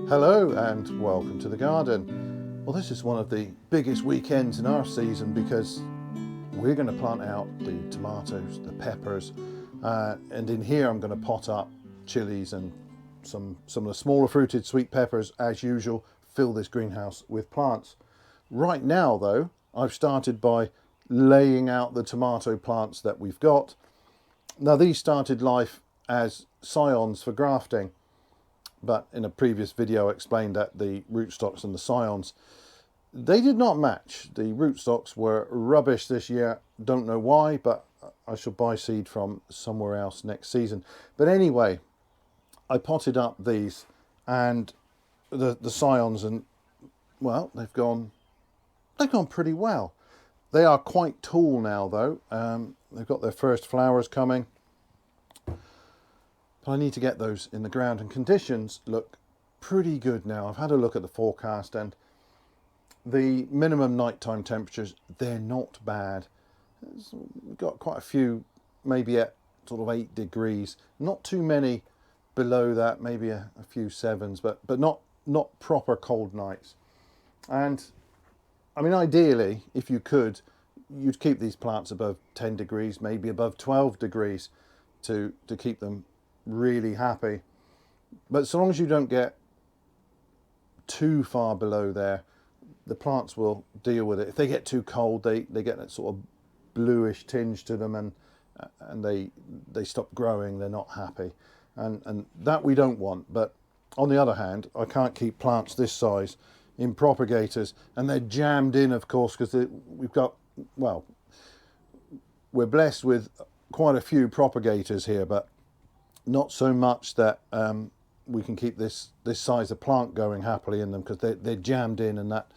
Hello and welcome to the garden. Well, this is one of the biggest weekends in our season because we're going to plant out the tomatoes, the peppers, and in here I'm going to pot up chilies and some of the smaller fruited sweet peppers as usual, fill this greenhouse with plants. Right now though, I've started by laying out the tomato plants that we've got. Now these started life as scions for grafting, but in a previous video I explained that the rootstocks and the scions, they did not match. The rootstocks were rubbish this year, don't know why, but I shall buy seed from somewhere else next season. But anyway, I potted up these and the scions, and well, they've gone pretty well. They are quite tall now though. They've got their first flowers coming. But I need to get those in the ground, and conditions look pretty good now. I've had a look at the forecast and the minimum nighttime temperatures, they're not bad. We've got quite a few, maybe at sort of 8 degrees, not too many below that, maybe a few 7s, but not proper cold nights. And I mean, ideally, if you could, you'd keep these plants above 10 degrees, maybe above 12 degrees to keep them really happy. But so long as you don't get too far below there, the plants will deal with it. If they get too cold, they get that sort of bluish tinge to them, and they stop growing. They're not happy, and that we don't want. But on the other hand, I can't keep plants this size in propagators, and they're jammed in, of course, because we've got, well, we're blessed with quite a few propagators here, but not so much that we can keep this size of plant going happily in them, because they're jammed in, and that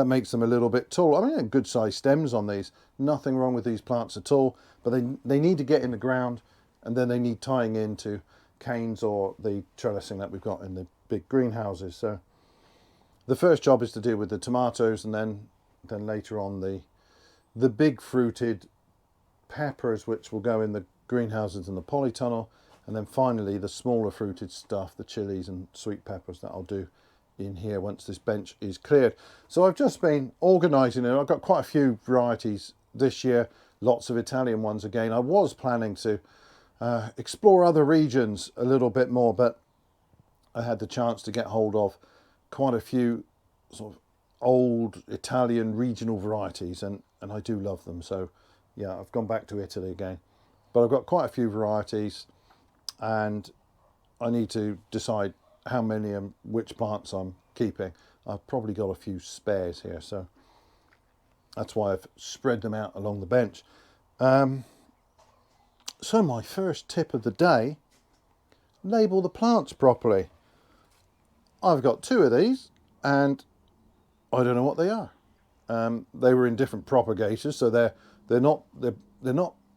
makes them a little bit tall. I mean, good size stems on these, nothing wrong with these plants at all, but they need to get in the ground, and then they need tying into canes or the trellising that we've got in the big greenhouses. So the first job is to deal with the tomatoes, and then later on the big fruited peppers, which will go in the greenhouses and the polytunnel. And then finally the smaller fruited stuff, the chilies and sweet peppers, that I'll do in here once this bench is cleared. So I've just been organising it. I've got quite a few varieties this year, lots of Italian ones again. I was planning to explore other regions a little bit more, but I had the chance to get hold of quite a few sort of old Italian regional varieties, and I do love them. So yeah, I've gone back to Italy again. But I've got quite a few varieties, and I need to decide how many and which plants I'm keeping. I've probably got a few spares here, so that's why I've spread them out along the bench. So my first tip of the day, label the plants properly. I've got 2 of these and I don't know what they are. They were in different propagators, so they're not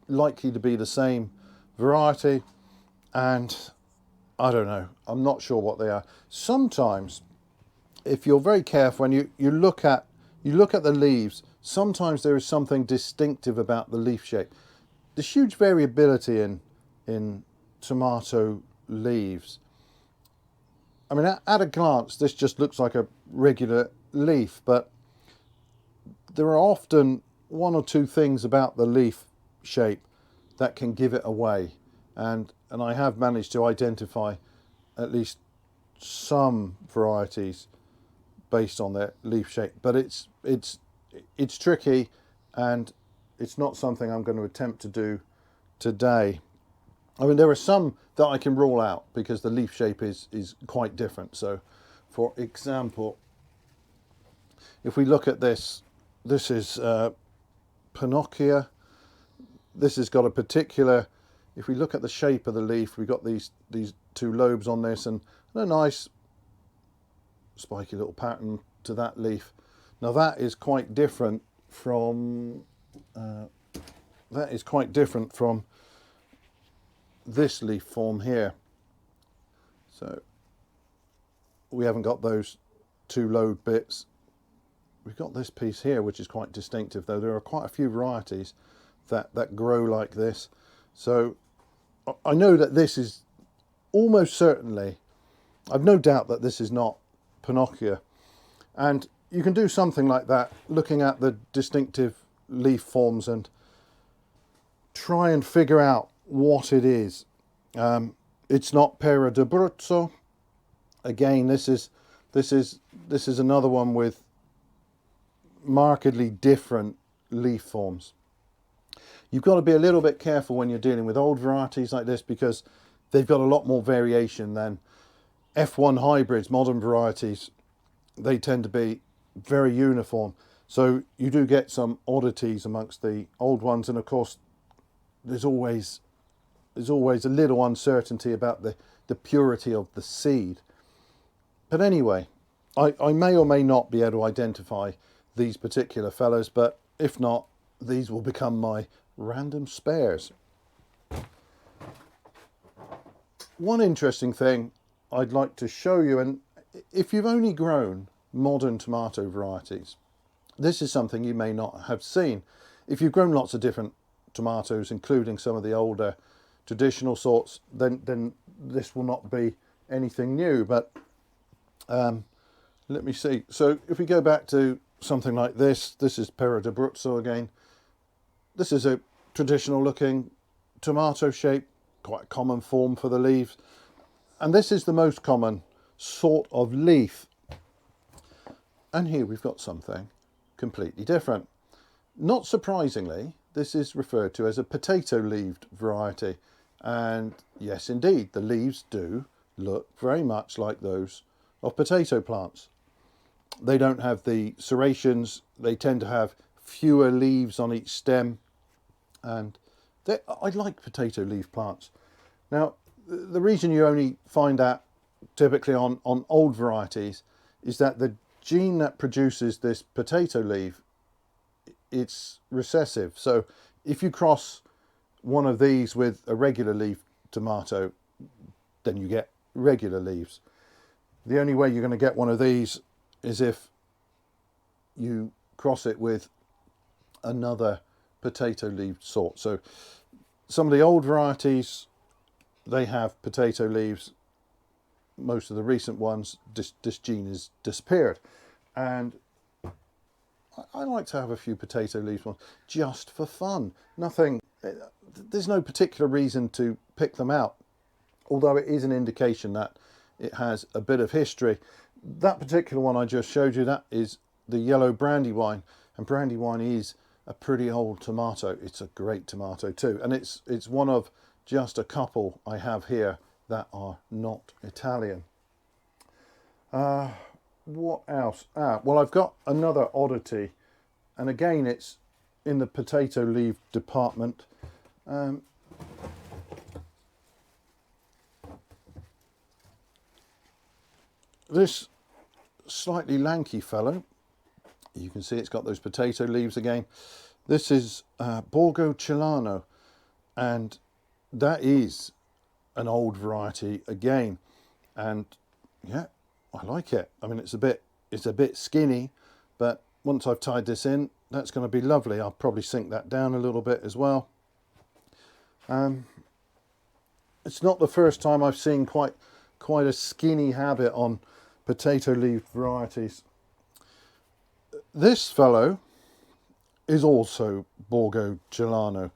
likely to be the same variety. And I don't know, I'm not sure what they are. Sometimes, if you're very careful, when you look at the leaves, sometimes there is something distinctive about the leaf shape. There's huge variability in tomato leaves. I mean, at a glance, this just looks like a regular leaf, but there are often 1 or 2 things about the leaf shape that can give it away. And I have managed to identify at least some varieties based on their leaf shape, but it's tricky, and it's not something I'm going to attempt to do today. I mean, there are some that I can rule out because the leaf shape is quite different. So for example, if we look at this is Pinocchia. This has got a particular, if we look at the shape of the leaf, we've got these 2 lobes on this, and a nice spiky little pattern to that leaf. Now that is quite different from this leaf form here. So we haven't got those 2 lobe bits. We've got this piece here, which is quite distinctive, though there are quite a few varieties that grow like this. So I know that this is almost certainly, I've no doubt that this is not Pinocchio. And you can do something like that, looking at the distinctive leaf forms and try and figure out what it is. It's not Pera d'Abruzzo. Again, this is another one with markedly different leaf forms. You've got to be a little bit careful when you're dealing with old varieties like this, because they've got a lot more variation than F1 hybrids, modern varieties. They tend to be very uniform. So you do get some oddities amongst the old ones, and of course there's always a little uncertainty about the purity of the seed. But anyway, I may or may not be able to identify these particular fellows, but if not, these will become my random spares. One interesting thing I'd like to show you, and if you've only grown modern tomato varieties, this is something you may not have seen. If you've grown lots of different tomatoes, including some of the older traditional sorts, then this will not be anything new. But let me see. So if we go back to something like this is Pera d'Abruzzo again. This is a traditional looking tomato shape, quite a common form for the leaves. And this is the most common sort of leaf. And here we've got something completely different. Not surprisingly, this is referred to as a potato-leaved variety. And yes, indeed, the leaves do look very much like those of potato plants. They don't have the serrations. They tend to have fewer leaves on each stem. And I like potato leaf plants. Now, the reason you only find that typically on old varieties is that the gene that produces this potato leaf, it's recessive. So if you cross one of these with a regular leaf tomato, then you get regular leaves. The only way you're going to get one of these is if you cross it with another potato leaf sort. So some of the old varieties, they have potato leaves. Most of the recent ones, this gene has disappeared. And I like to have a few potato leaves ones just for fun. Nothing, there's no particular reason to pick them out, although it is an indication that it has a bit of history. That particular one I just showed you, that is the yellow Brandywine, and Brandywine is a pretty old tomato. It's a great tomato too, and it's one of just a couple I have here that are not Italian. What else? Well, I've got another oddity, and again it's in the potato leaf department. This slightly lanky fellow, you can see it's got those potato leaves again. This is Borgo Celano, and that is an old variety again, and yeah, I like it. I mean, it's a bit skinny, but once I've tied this in, that's going to be lovely. I'll probably sink that down a little bit as well. It's not the first time I've seen quite a skinny habit on potato leaf varieties. This fellow is also Borgo Celano,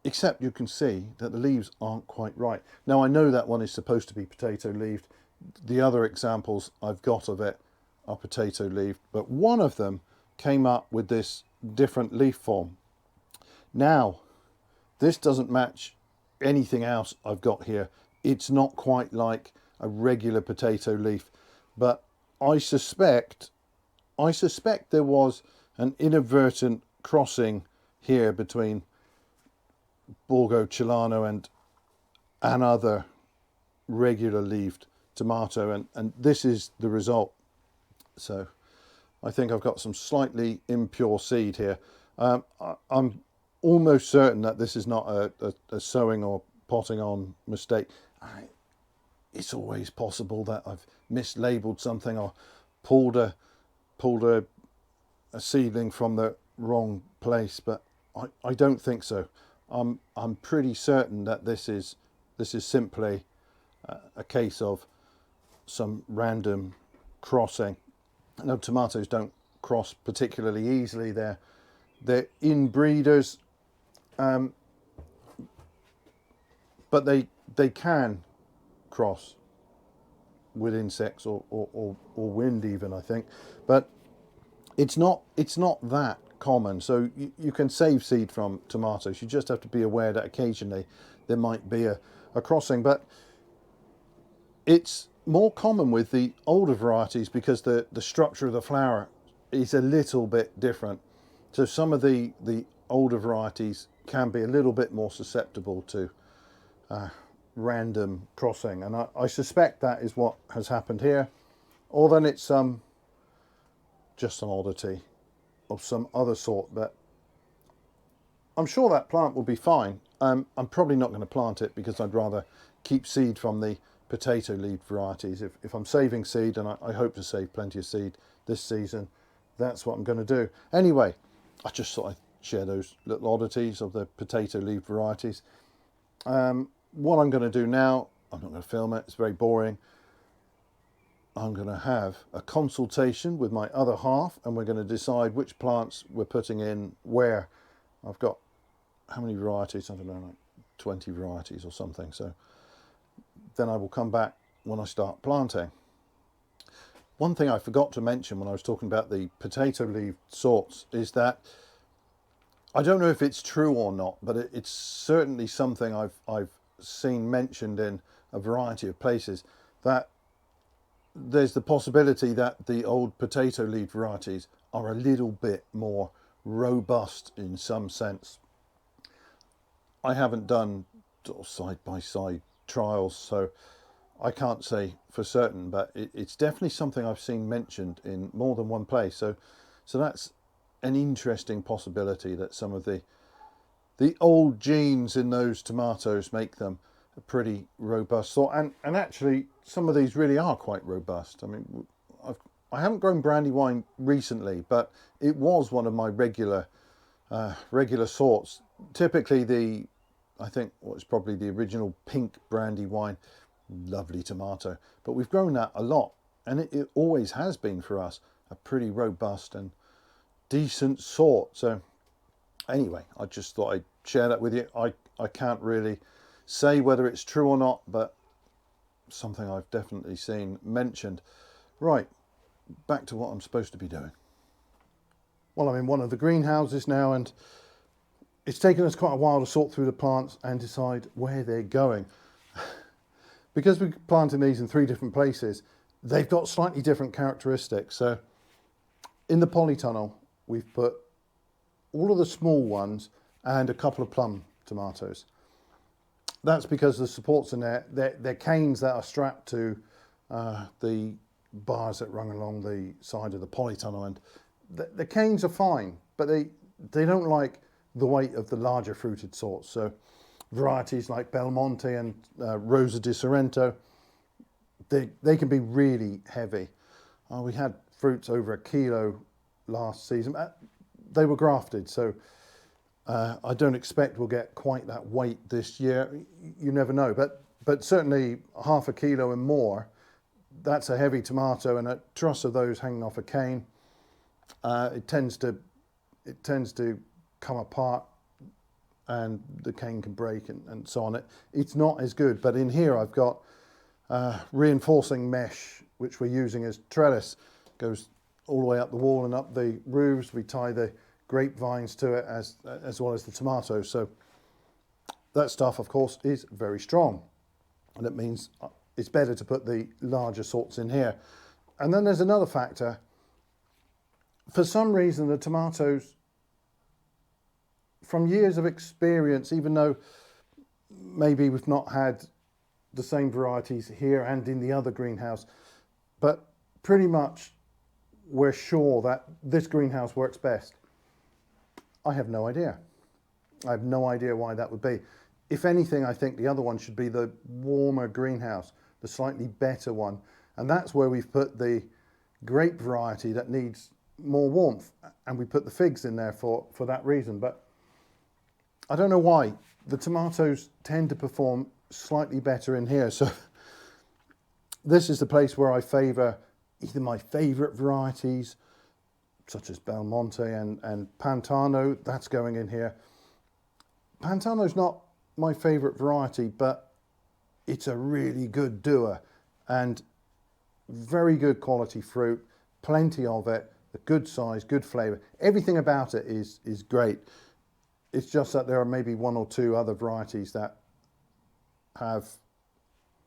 except you can see that the leaves aren't quite right. Now I know that one is supposed to be potato leaved. The other examples I've got of it are potato leaved, but one of them came up with this different leaf form. Now, this doesn't match anything else I've got here. It's not quite like a regular potato leaf, but I suspect there was an inadvertent crossing here between Borgo Celano and another regular leaved tomato, and this is the result. So I think I've got some slightly impure seed here. I'm almost certain that this is not a sowing or potting on mistake. It's always possible that I've mislabeled something or pulled a seedling from the wrong place, but I don't think so. I'm pretty certain that this is simply a case of some random crossing. No, tomatoes don't cross particularly easily. They're inbreeders, but they can cross with insects or wind even, I think. But it's not that common. So you can save seed from tomatoes. You just have to be aware that occasionally there might be a crossing. But it's more common with the older varieties because the structure of the flower is a little bit different. So some of the older varieties can be a little bit more susceptible to random crossing, and I suspect that is what has happened here, or then it's just an oddity of some other sort. But I'm sure that plant will be fine. I'm probably not going to plant it because I'd rather keep seed from the potato leaf varieties. If I'm saving seed, and I hope to save plenty of seed this season, that's what I'm going to do. Anyway, I just thought I'd share those little oddities of the potato leaf varieties. What I'm going to do now, I'm not going to film it, it's very boring. I'm going to have a consultation with my other half, and we're going to decide which plants we're putting in where. I've got, how many varieties? I don't know, like 20 varieties or something. So then I will come back when I start planting. One thing I forgot to mention when I was talking about the potato leaf sorts is that I don't know if it's true or not, but it's certainly something I've seen mentioned in a variety of places, that there's the possibility that the old potato leaf varieties are a little bit more robust in some sense. I haven't done sort of side-by-side trials, so I can't say for certain, but it's definitely something I've seen mentioned in more than one place. So that's an interesting possibility, that some of the old genes in those tomatoes make them a pretty robust sort. And actually, some of these really are quite robust. I mean, I haven't grown Brandywine recently, but it was one of my regular sorts. Typically I think what's probably the original pink Brandywine, lovely tomato. But we've grown that a lot, and it always has been for us a pretty robust and decent sort. So anyway, I just thought I'd share that with you. I can't really say whether it's true or not, but something I've definitely seen mentioned. Right, back to what I'm supposed to be doing. Well, I'm in one of the greenhouses now, and it's taken us quite a while to sort through the plants and decide where they're going. Because we're planting these in 3 different places, they've got slightly different characteristics. So in the polytunnel, we've put all of the small ones and a couple of plum tomatoes. That's because the supports in there, they're canes that are strapped to the bars that run along the side of the polytunnel, and the canes are fine, but they don't like the weight of the larger fruited sorts. So varieties like Belmonte and Rosa di Sorrento, they can be really heavy. We had fruits over 1 kilo last season. They were grafted, so I don't expect we'll get quite that weight this year. You never know, but certainly 1/2 kilo and more, that's a heavy tomato, and a truss of those hanging off a cane, it tends to come apart, and the cane can break and so on. It's not as good. But in here I've got reinforcing mesh, which we're using as trellis. Goes all the way up the wall and up the roofs. We tie the grapevines to it as well as the tomatoes. So that stuff, of course, is very strong, and it means it's better to put the larger sorts in here. And then there's another factor. For some reason, the tomatoes, from years of experience, even though maybe we've not had the same varieties here and in the other greenhouse, but pretty much we're sure that this greenhouse works best. I have no idea. I have no idea why that would be. If anything, I think the other one should be the warmer greenhouse, the slightly better one. And that's where we've put the grape variety that needs more warmth. And we put the figs in there for that reason. But I don't know why. The tomatoes tend to perform slightly better in here. So This is the place where I favour either my favourite varieties, such as Belmonte and Pantano. That's going in here. Pantano's not my favourite variety, but it's a really good doer and very good quality fruit, plenty of it, a good size, good flavour. Everything about it is great. It's just that there are maybe one or two other varieties that have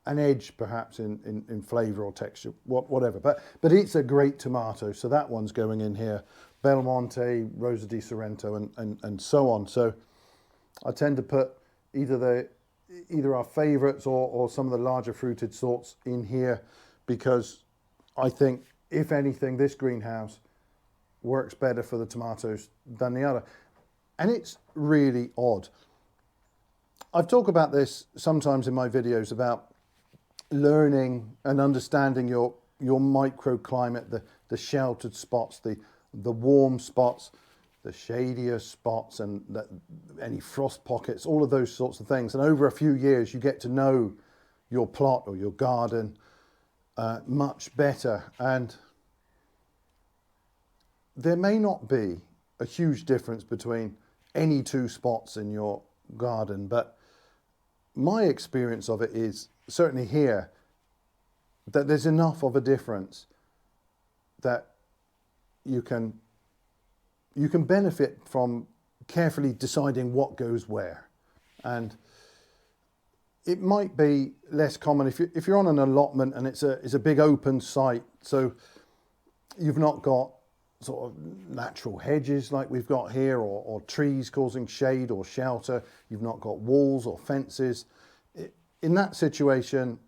an edge perhaps in flavour or texture, whatever. But it's a great tomato, so that one's going in here. Belmonte, Rosa di Sorrento, and so on. So I tend to put either our favourites or some of the larger fruited sorts in here, because I think, if anything, this greenhouse works better for the tomatoes than the other. And it's really odd. I've talked about this sometimes in my videos about learning and understanding your microclimate, the sheltered spots, the warm spots, the shadier spots, and any frost pockets, all of those sorts of things. And over a few years, you get to know your plot or your garden much better. And there may not be a huge difference between any two spots in your garden, but my experience of it is, certainly here, that there's enough of a difference that you can benefit from carefully deciding what goes where. And it might be less common if you're on an allotment and it's a big open site, so you've not got sort of natural hedges like we've got here, or trees causing shade or shelter. You've not got walls or fences. In that situation,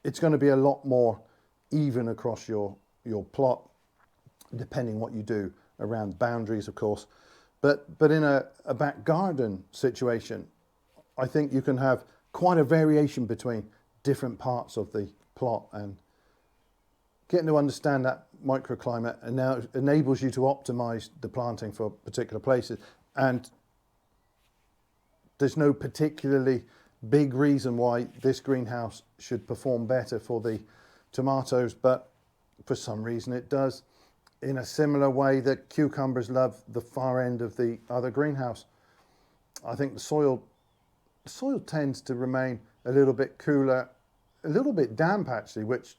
it's going to be a lot more even across your plot, depending what you do around boundaries, of course. But in a back garden situation, I think you can have quite a variation between different parts of the plot, and getting to understand that microclimate and now enables you to optimize the planting for particular places. And there's no particularly big reason why this greenhouse should perform better for the tomatoes, but for some reason it does. In a similar way that cucumbers love the far end of the other greenhouse. I think the soil tends to remain a little bit cooler, a little bit damp actually, which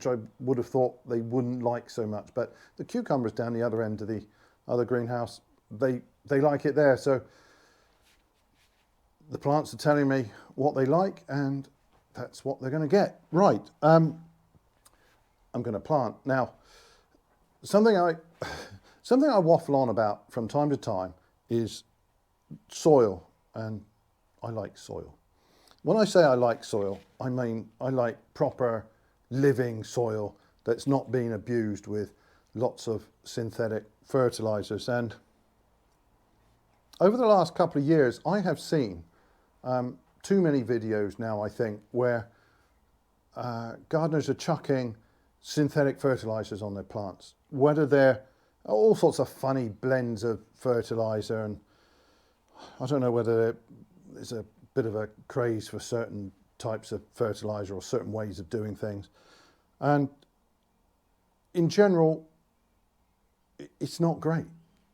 I would have thought they wouldn't like so much. But the cucumbers down the other end of the other greenhouse, they like it there. So the plants are telling me what they like, and that's what they're going to get. Right, I'm going to plant. Now, something I waffle on about from time to time is soil, and I like soil. When I say I like soil, I mean I like proper living soil that's not being abused with lots of synthetic fertilizers. And over the last couple of years, I have seen too many videos now, I think, where gardeners are chucking synthetic fertilizers on their plants, whether they're all sorts of funny blends of fertilizer, and I don't know whether there's a bit of a craze for certain types of fertilizer or certain ways of doing things. And in general, it's not great.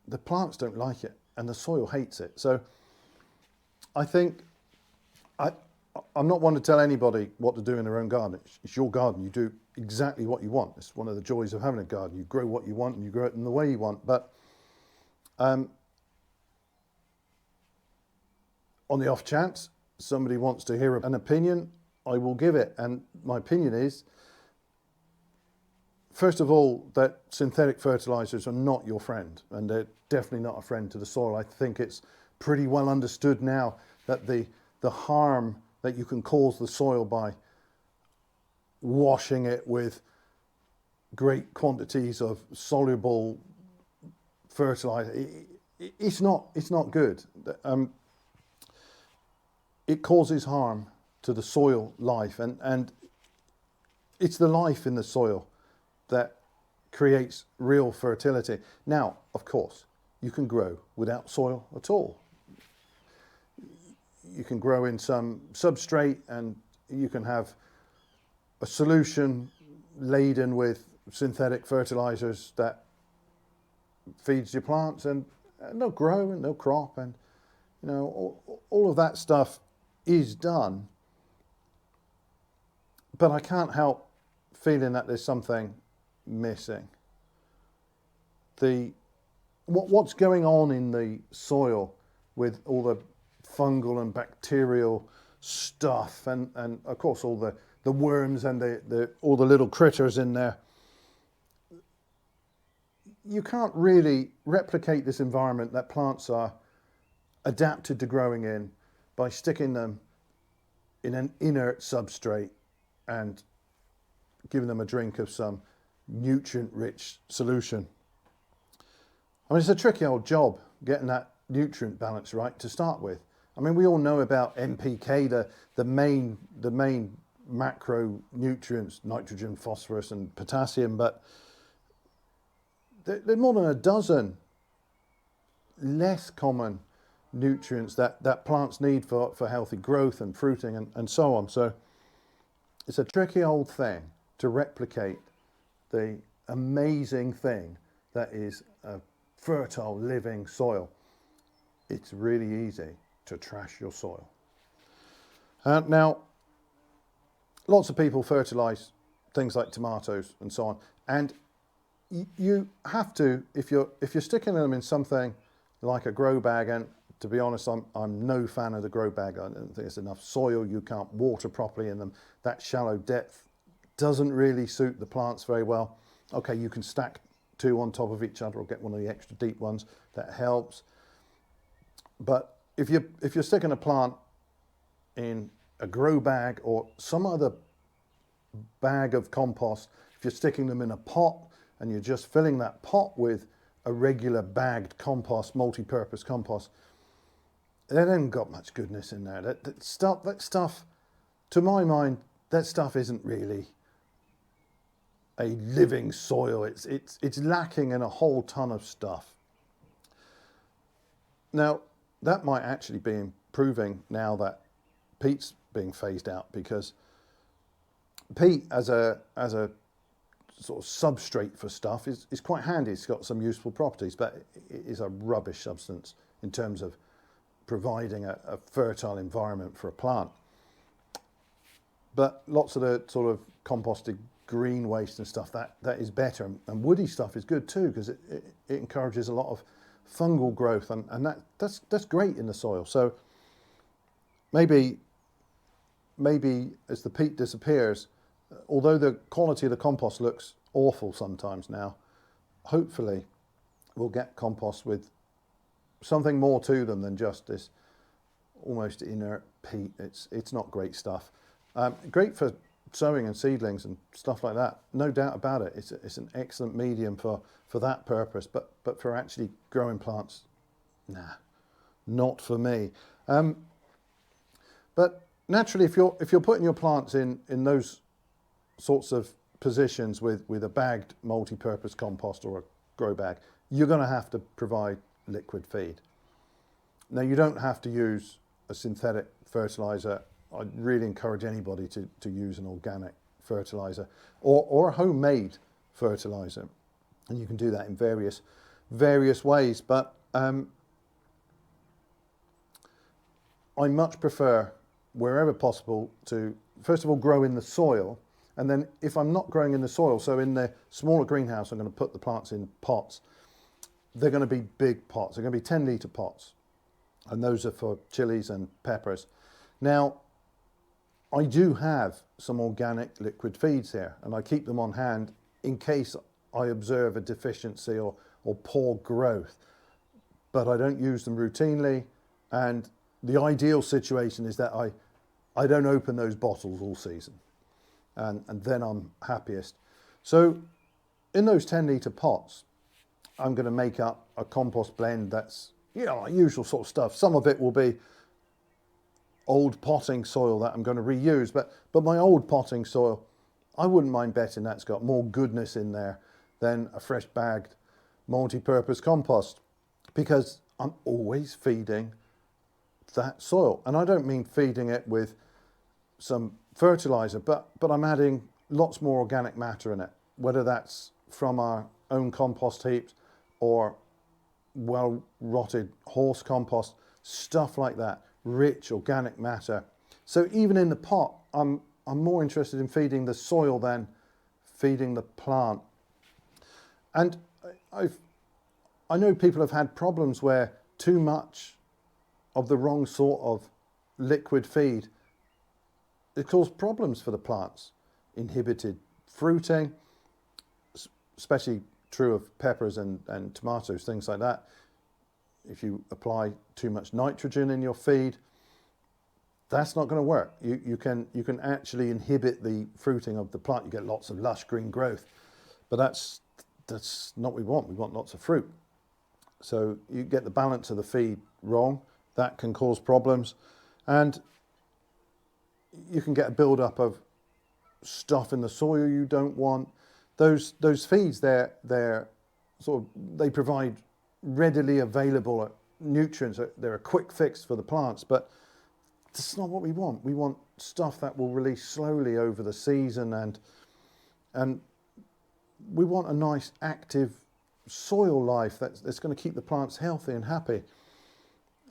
The plants don't like it, and the soil hates it. So I think I'm not one to tell anybody what to do in their own garden. It's your garden. You do exactly what you want. It's one of the joys of having a garden. You grow what you want, and you grow it in the way you want. But on the off chance somebody wants to hear an opinion, I will give it. And my opinion is, first of all, that synthetic fertilizers are not your friend, and they're definitely not a friend to the soil. I think it's pretty well understood now that the harm that you can cause the soil by washing it with great quantities of soluble fertilizer, it's not good. It causes harm to the soil life, and it's the life in the soil that creates real fertility. Now, of course, you can grow without soil at all. You can grow in some substrate, and you can have a solution laden with synthetic fertilizers that feeds your plants, and they'll grow and they'll crop, and you know, all of that stuff is done. But I can't help feeling that there's something missing. What's going on in the soil with all the fungal and bacterial stuff, and of course all the worms and all the little critters in there. You can't really replicate this environment that plants are adapted to growing in by sticking them in an inert substrate and giving them a drink of some nutrient-rich solution. I mean, it's a tricky old job getting that nutrient balance right to start with. I mean, we all know about NPK, the main macronutrients, nitrogen, phosphorus, and potassium, but there are more than a dozen less common nutrients that plants need for healthy growth and fruiting and so on. So it's a tricky old thing to replicate the amazing thing that is a fertile living soil. It's really easy to trash your soil. Now, lots of people fertilize things like tomatoes and so on, and you have to, if you're sticking them in something like a grow bag, and to be honest, I'm no fan of the grow bag. I don't think there's enough soil. You can't water properly in them. That shallow depth doesn't really suit the plants very well. Okay, you can stack two on top of each other or get one of the extra deep ones. That helps. But if you're sticking a plant in a grow bag or some other bag of compost, if you're sticking them in a pot and you're just filling that pot with a regular bagged compost, multi-purpose compost, they haven't got much goodness in there. That stuff, to my mind, that stuff isn't really a living soil. It's lacking in a whole ton of stuff. Now, that might actually be improving now that peat's being phased out, because peat as a sort of substrate for stuff is quite handy. It's got some useful properties, but it is a rubbish substance in terms of providing a fertile environment for a plant. But lots of the sort of composted green waste and stuff, that is better. And woody stuff is good too, because it encourages a lot of fungal growth, and that's great in the soil. So maybe as the peat disappears, although the quality of the compost looks awful sometimes now, hopefully we'll get compost with something more to them than just this almost inert peat. It's not great stuff. Great for sowing and seedlings and stuff like that, no doubt about it. It's an excellent medium for that purpose, but for actually growing plants, nah, not for me. But naturally, if you're putting your plants in those sorts of positions with a bagged multi-purpose compost or a grow bag, you're going to have to provide liquid feed. Now, you don't have to use a synthetic fertilizer. I'd really encourage anybody to use an organic fertilizer or a homemade fertilizer, and you can do that in various ways. But I much prefer, wherever possible, to first of all grow in the soil, and then if I'm not growing in the soil, so in the smaller greenhouse, I'm going to put the plants in pots. They're going to be big pots. They're going to be 10-litre pots, and those are for chilies and peppers. Now, I do have some organic liquid feeds here, and I keep them on hand in case I observe a deficiency or poor growth, but I don't use them routinely. And the ideal situation is that I don't open those bottles all season, and then I'm happiest. So in those 10-litre pots, I'm going to make up a compost blend that's, usual sort of stuff. Some of it will be old potting soil that I'm going to reuse, but my old potting soil, I wouldn't mind betting that's got more goodness in there than a fresh bagged multi-purpose compost, because I'm always feeding that soil. And I don't mean feeding it with some fertilizer, but I'm adding lots more organic matter in it, whether that's from our own compost heaps or well rotted horse compost, stuff like that, rich organic matter. So even in the pot, I'm more interested in feeding the soil than feeding the plant. And I know people have had problems where too much of the wrong sort of liquid feed, it caused problems for the plants, inhibited fruiting, especially true of peppers and tomatoes, things like that. If you apply too much nitrogen in your feed, that's not going to work. You can actually inhibit the fruiting of the plant. You get lots of lush green growth, but that's not what we want. We want lots of fruit. So you get the balance of the feed wrong, that can cause problems, and you can get a build-up of stuff in the soil you don't want. Those feeds, they're sort of, they provide readily available nutrients. They're a quick fix for the plants, but that's not what we want. We want stuff that will release slowly over the season, and we want a nice active soil life that's going to keep the plants healthy and happy.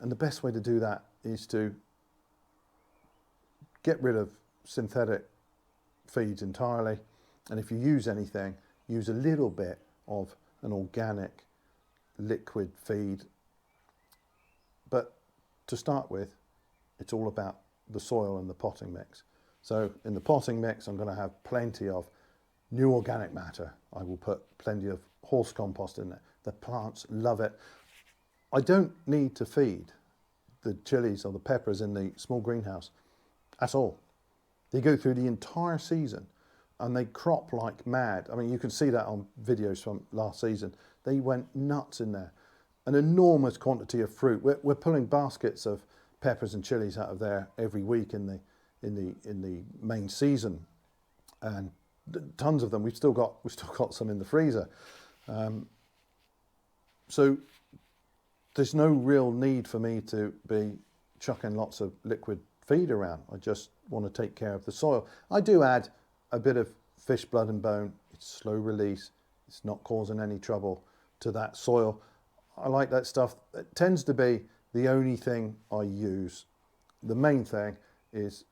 And the best way to do that is to get rid of synthetic feeds entirely, and if you use anything, use a little bit of an organic liquid feed. But to start with, it's all about the soil and the potting mix. So in the potting mix, I'm going to have plenty of new organic matter. I will put plenty of horse compost in there. The plants love it. I don't need to feed the chilies or the peppers in the small greenhouse at all. They go through the entire season and they crop like mad. I mean, you can see that on videos from last season. They went nuts in there. An enormous quantity of fruit. We're pulling baskets of peppers and chilies out of there every week in the main season, and tons of them. We've still got some in the freezer. So there's no real need for me to be chucking lots of liquid feed around. I just want to take care of the soil. I do add a bit of fish blood and bone. It's slow release. It's not causing any trouble to that soil. I like that stuff. It tends to be the only thing I use. The main thing is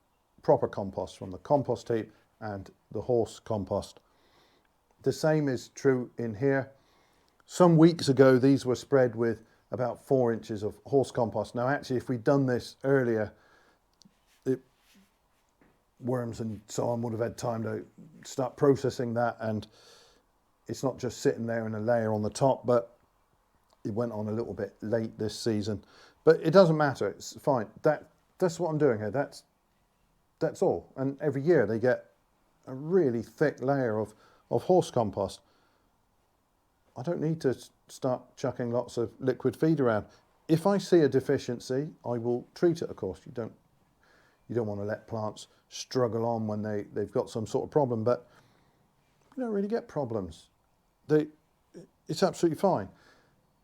proper compost from the compost heap and the horse compost. The same is true in here. Some weeks ago, these were spread with about 4 inches of horse compost. Now, actually, if we'd done this earlier, worms and so on would have had time to start processing that, and it's not just sitting there in a layer on the top, but it went on a little bit late this season. But it doesn't matter, it's fine. That's what I'm doing here. That's all. And every year they get a really thick layer of horse compost. I don't need to start chucking lots of liquid feed around. If I see a deficiency, I will treat it, of course. You don't want to let plants struggle on when they've got some sort of problem, but you don't really get problems. It's absolutely fine.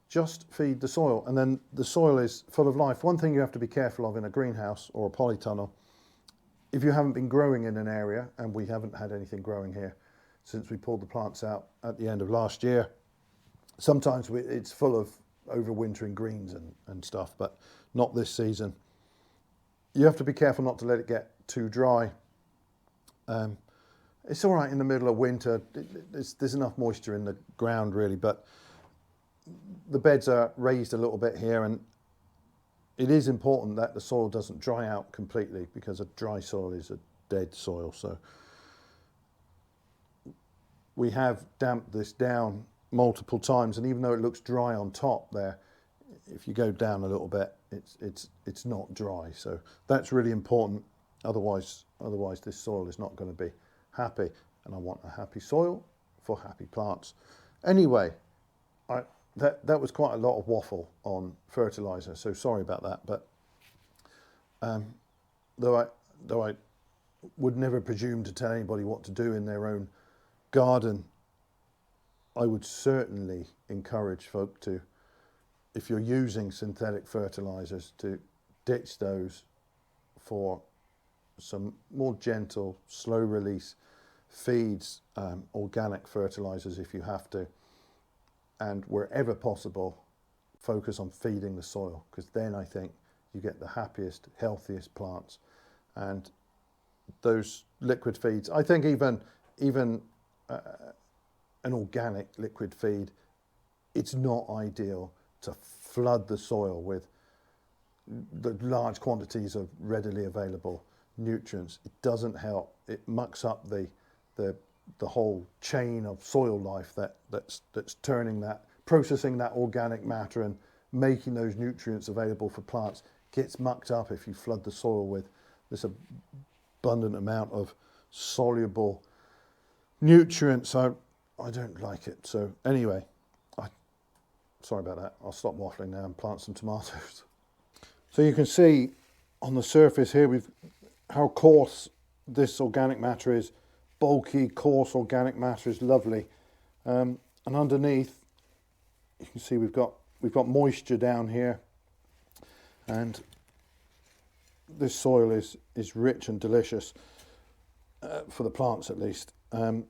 Just feed the soil, and then the soil is full of life. One thing you have to be careful of in a greenhouse or a polytunnel, if you haven't been growing in an area, and we haven't had anything growing here since we pulled the plants out at the end of last year, sometimes it's full of overwintering greens and stuff, but not this season. You have to be careful not to let it get too dry. It's all right in the middle of winter. There's enough moisture in the ground really, but the beds are raised a little bit here, and it is important that the soil doesn't dry out completely, because a dry soil is a dead soil. So we have damped this down multiple times, and even though it looks dry on top there, if you go down a little bit, it's not dry. So that's really important. Otherwise this soil is not going to be happy, and I want a happy soil for happy plants. Anyway, that was quite a lot of waffle on fertilizer, so sorry about that. But though I would never presume to tell anybody what to do in their own garden, I would certainly encourage folk to, if you're using synthetic fertilizers, to ditch those for some more gentle, slow release feeds, organic fertilizers if you have to, and wherever possible, focus on feeding the soil, because then I think you get the happiest, healthiest plants. And those liquid feeds, I think even an organic liquid feed, it's not ideal to flood the soil with the large quantities of readily available nutrients. It doesn't help. It mucks up the whole chain of soil life that's turning that, processing that organic matter and making those nutrients available for plants. Gets mucked up if you flood the soil with this abundant amount of soluble nutrients. I don't like it. So anyway, sorry about that. I'll stop waffling now and plant some tomatoes. So you can see on the surface here how coarse this organic matter is. Bulky, coarse organic matter is lovely. And underneath, you can see we've got moisture down here, and this soil is rich and delicious for the plants at least. And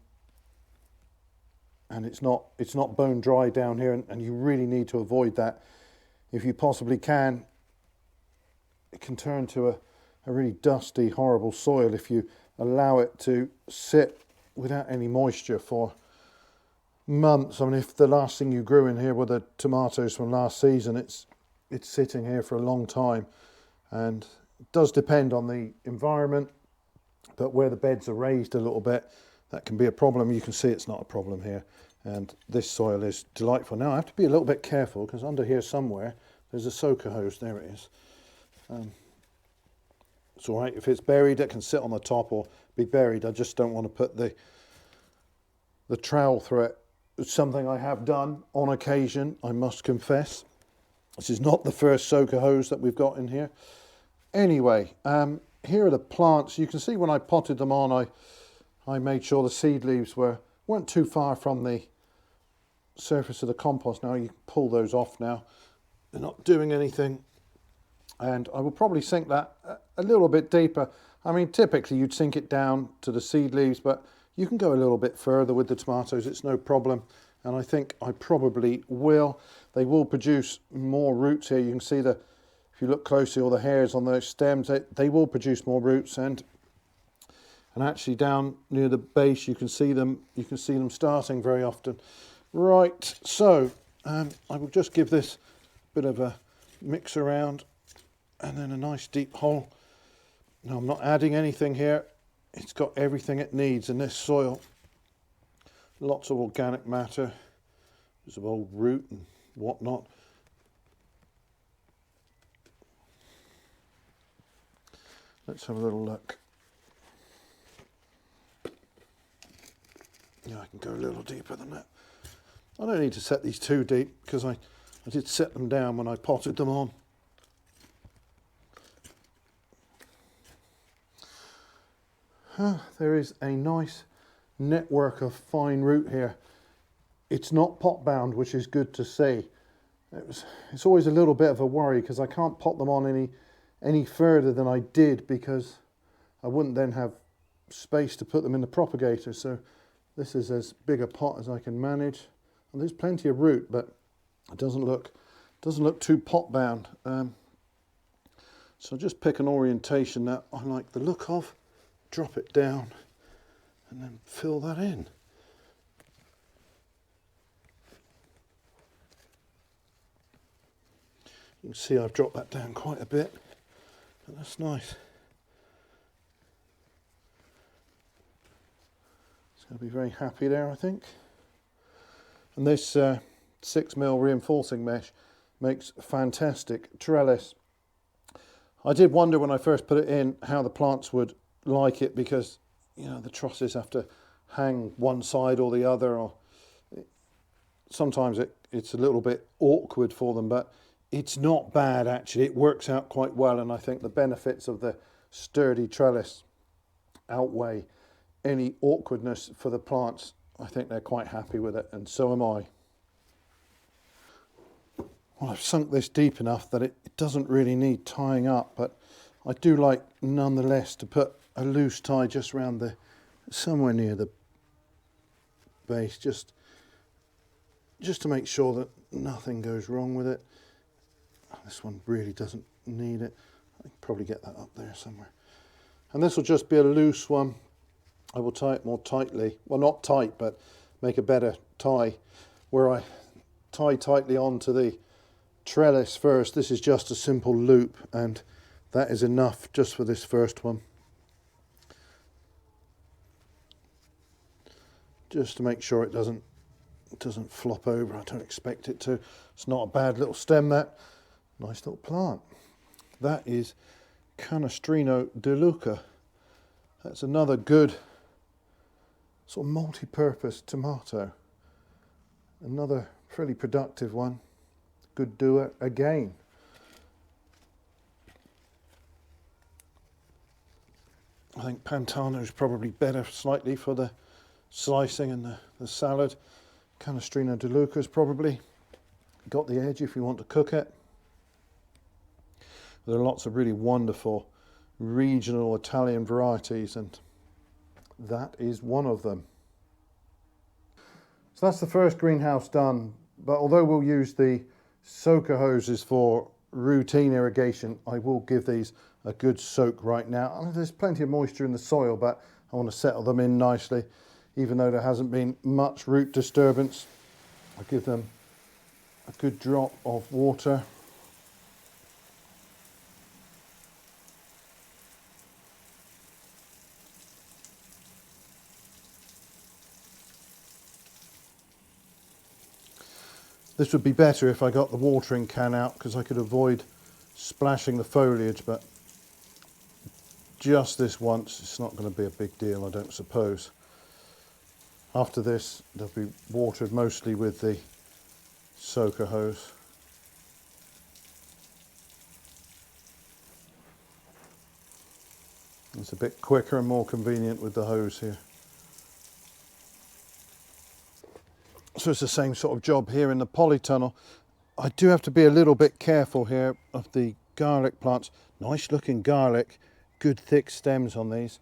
it's not bone dry down here, and you really need to avoid that if you possibly can. It can turn to a really dusty, horrible soil if you allow it to sit without any moisture for months. I mean, if the last thing you grew in here were the tomatoes from last season, it's sitting here for a long time. And it does depend on the environment, but where the beds are raised a little bit, that can be a problem. You can see it's not a problem here, and this soil is delightful. Now I have to be a little bit careful, because under here somewhere there's a soaker hose. There it is. It's all right if it's buried, it can sit on the top or be buried. I just don't want to put the trowel through it. It's something I have done on occasion, I must confess. This is not the first soaker hose that we've got in here. Anyway, here are the plants. You can see when I potted them on, I made sure the seed leaves weren't too far from the surface of the compost. Now you can pull those off now. They're not doing anything. And I will probably sink that a little bit deeper. I mean, typically you'd sink it down to the seed leaves, but you can go a little bit further with the tomatoes. It's no problem. And I think I probably will. They will produce more roots here. You can see if you look closely, all the hairs on those stems, they will produce more roots. And actually down near the base, you can see them starting very often. Right, so I will just give this a bit of a mix around, and then a nice deep hole. Now I'm not adding anything here. It's got everything it needs in this soil. Lots of organic matter. There's an old root and whatnot. Let's have a little look. Yeah, I can go a little deeper than that. I don't need to set these too deep, because I did set them down when I potted them on. There is a nice network of fine root here. It's not pot bound, which is good to see. It's always a little bit of a worry, because I can't pot them on any further than I did, because I wouldn't then have space to put them in the propagator. So this is as big a pot as I can manage, and there's plenty of root, but it doesn't look too pot bound. So just pick an orientation that I like the look of, drop it down, and then fill that in. You can see I've dropped that down quite a bit, but that's nice. It's going to be very happy there, I think. And this 6mm reinforcing mesh makes fantastic trellis. I did wonder when I first put it in how the plants would like it, because you know the trusses have to hang one side or the other, or sometimes it's a little bit awkward for them, but it's not bad actually. It works out quite well, and I think the benefits of the sturdy trellis outweigh any awkwardness for the plants. I think they're quite happy with it, and so am I. Well, I've sunk this deep enough that it doesn't really need tying up, but I do like nonetheless to put a loose tie just around the, somewhere near the base, just to make sure that nothing goes wrong with it. This one really doesn't need it. I can probably get that up there somewhere. And this will just be a loose one. I will tie it more tightly. Well, not tight, but make a better tie where I tie tightly onto the trellis first. This is just a simple loop, and that is enough just for this first one. Just to make sure it doesn't flop over. I don't expect it to. It's not a bad little stem, that. Nice little plant. That is Canestrino de Luca. That's another good sort of multi-purpose tomato. Another fairly productive one. Good doer again. I think Pantano is probably better slightly for the slicing and the salad. Canestrino de Luca is probably got the edge if you want to cook it. There are lots of really wonderful regional Italian varieties, and that is one of them. So that's the first greenhouse done, but although we'll use the soaker hoses for routine irrigation, I will give these a good soak right now. I mean, there's plenty of moisture in the soil, but I want to settle them in nicely. Even though there hasn't been much root disturbance, I'll give them a good drop of water. This would be better if I got the watering can out, because I could avoid splashing the foliage, but just this once, it's not going to be a big deal, I don't suppose. After this, they'll be watered mostly with the soaker hose. It's a bit quicker and more convenient with the hose here. So it's the same sort of job here in the polytunnel. I do have to be a little bit careful here of the garlic plants. Nice looking garlic, good thick stems on these.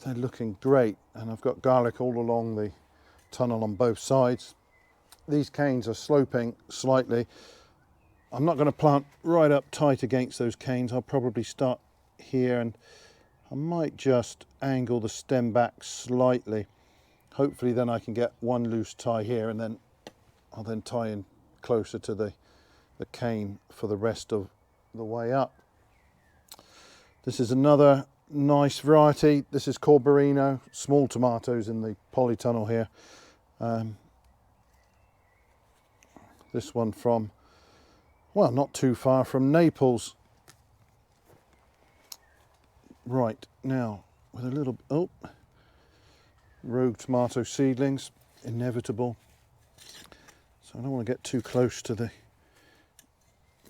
They're looking great, and I've got garlic all along the tunnel on both sides. These canes are sloping slightly. I'm not going to plant right up tight against those canes. I'll probably start here, and I might just angle the stem back slightly. Hopefully then I can get one loose tie here, and then I'll then tie in closer to the cane for the rest of the way up. This is another nice variety. This is Corberino, small tomatoes in the polytunnel here. This one from, well, not too far from Naples. Right, now with a little, oh, rogue tomato seedlings, inevitable. So I don't want to get too close to the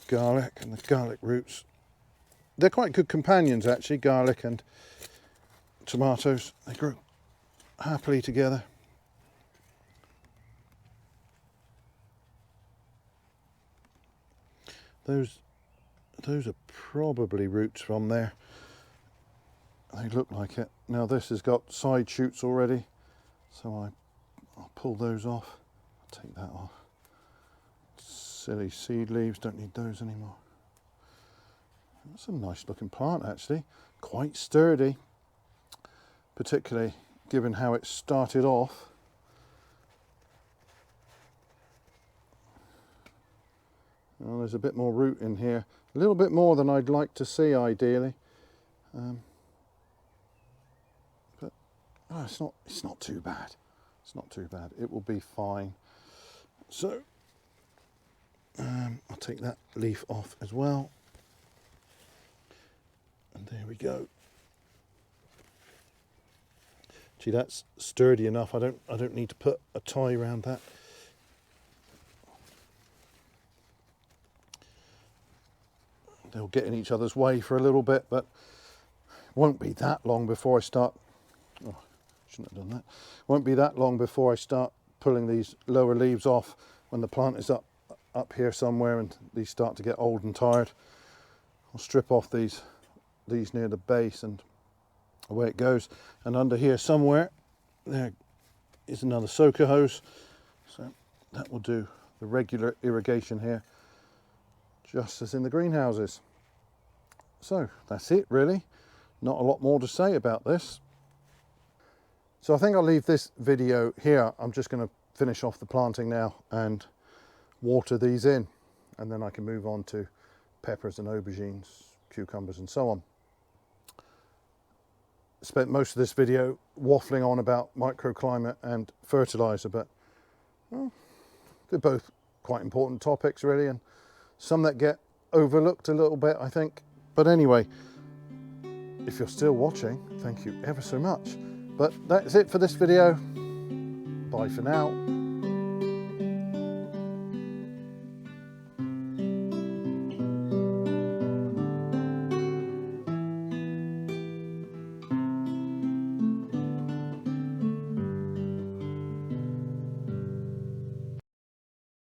garlic and the garlic roots. They're quite good companions actually, garlic and tomatoes. They grow happily together. Those are probably roots from there. They look like it. Now this has got side shoots already, so I'll pull those off. I'll take that off. Silly seed leaves, don't need those anymore. That's a nice looking plant actually, quite sturdy, particularly given how it started off. Well, there's a bit more root in here, a little bit more than I'd like to see ideally. But oh, it's not too bad. It's not too bad. It will be fine. So I'll take that leaf off as well. And there we go. Gee, that's sturdy enough. I don't need to put a tie around that. They'll get in each other's way for a little bit, but it won't be that long before I start. Oh, shouldn't have done that. Won't be that long before I start pulling these lower leaves off when the plant is up here somewhere and these start to get old and tired. I'll strip off these near the base and away it goes. And under here somewhere, there is another soaker hose. So that will do the regular irrigation here, just as in the greenhouses. So that's it really. Not a lot more to say about this. So I think I'll leave this video here. I'm just going to finish off the planting now and water these in, and then I can move on to peppers and aubergines, cucumbers and so on. Spent most of this video waffling on about microclimate and fertiliser, but well, they're both quite important topics really, and some that get overlooked a little bit I think. But anyway, if you're still watching, thank you ever so much. But that's it for this video. Bye for now.